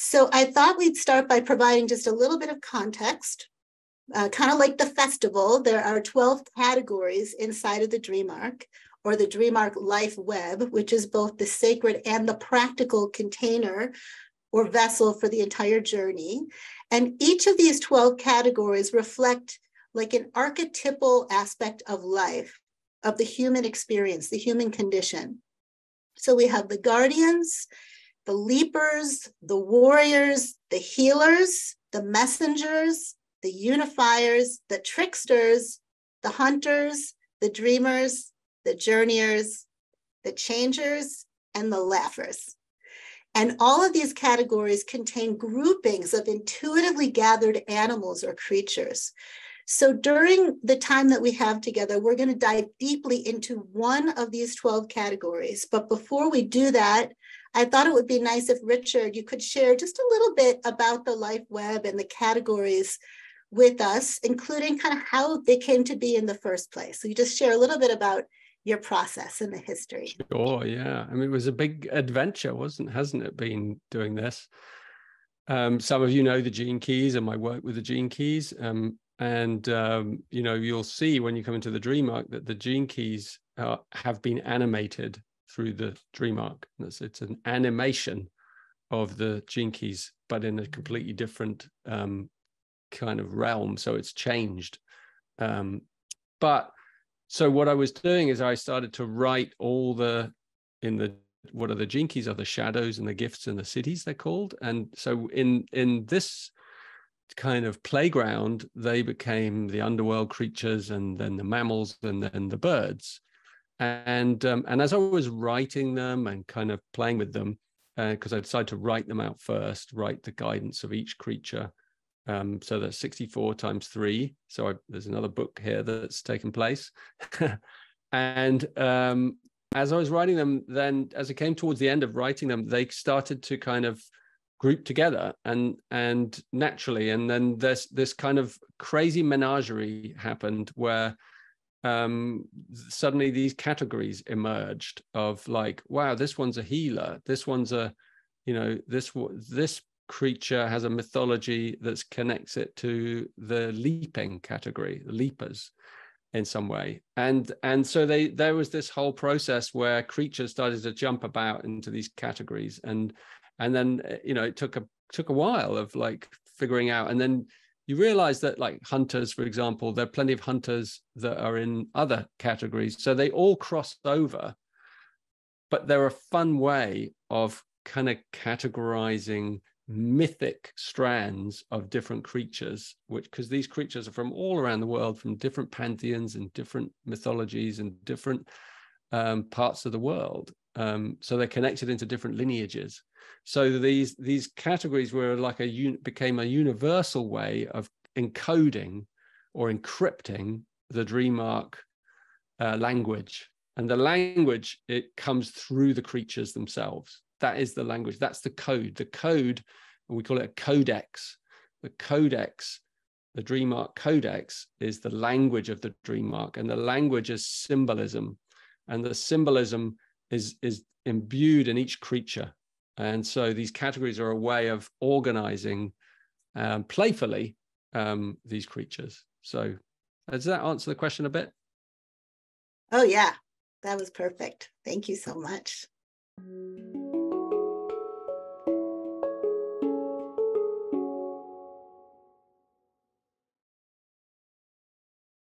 So I thought we'd start by providing just a little bit of context. Kind of like the festival, there are 12 categories inside of the dream arc, or the dream arc life web, which is both the sacred and the practical container or vessel for the entire journey. And each of these 12 categories reflect like an archetypal aspect of life, of the human experience, the human condition. So we have the guardians, the leapers, the warriors, the healers, the messengers, the unifiers, the tricksters, the hunters, the dreamers, the journeyers, the changers, and the laughers. And all of these categories contain groupings of intuitively gathered animals or creatures. So during the time that we have together, we're going to dive deeply into one of these 12 categories. But before we do that, I thought it would be nice if Richard, you could share just a little bit about the life web and the categories with us, including kind of how they came to be in the first place. So you just share a little bit about your process and the history. Sure, yeah. I mean, it was a big adventure, hasn't it, been doing this? Some of you know the gene keys and my work with the gene keys. You know, you'll see when you come into the dream arc that the gene keys have been animated through the dream arc. It's an animation of the gene keys, but in a completely different kind of realm. So it's changed. So what I was doing is I started to write all what are the gene keys, are the shadows and the gifts and the cities, they're called. And so in this kind of playground, they became the underworld creatures, and then the mammals, and then the birds. And as I was writing them and kind of playing with them, because I decided to write them out first, write the guidance of each creature. So that's 64 times 3. So there's another book here that's taken place. And as I was writing them, then as it came towards the end of writing them, they started to kind of group together and naturally. And then this kind of crazy menagerie happened where suddenly these categories emerged of like, wow, this one's a healer. This one's a, you know, this creature has a mythology that connects it to the leaping category, the leapers in some way. And so there was this whole process where creatures started to jump about into these categories. And then, you know, it took a while of like figuring out. And then you realize that like hunters, for example, there are plenty of hunters that are in other categories. So they all crossed over, but they're a fun way of kind of categorizing mythic strands of different creatures, because these creatures are from all around the world, from different pantheons and different mythologies and different parts of the world. So they're connected into different lineages. So these categories were like became a universal way of encoding or encrypting the dream arc language. And the language, it comes through the creatures themselves. That is the language. That's the code. The code, we call it a codex. The codex, the dream arc codex, is the language of the dream arc, and the language is symbolism, and the symbolism is imbued in each creature. And so these categories are a way of organizing playfully these creatures. So does that answer the question a bit? Oh yeah, that was perfect. Thank you so much.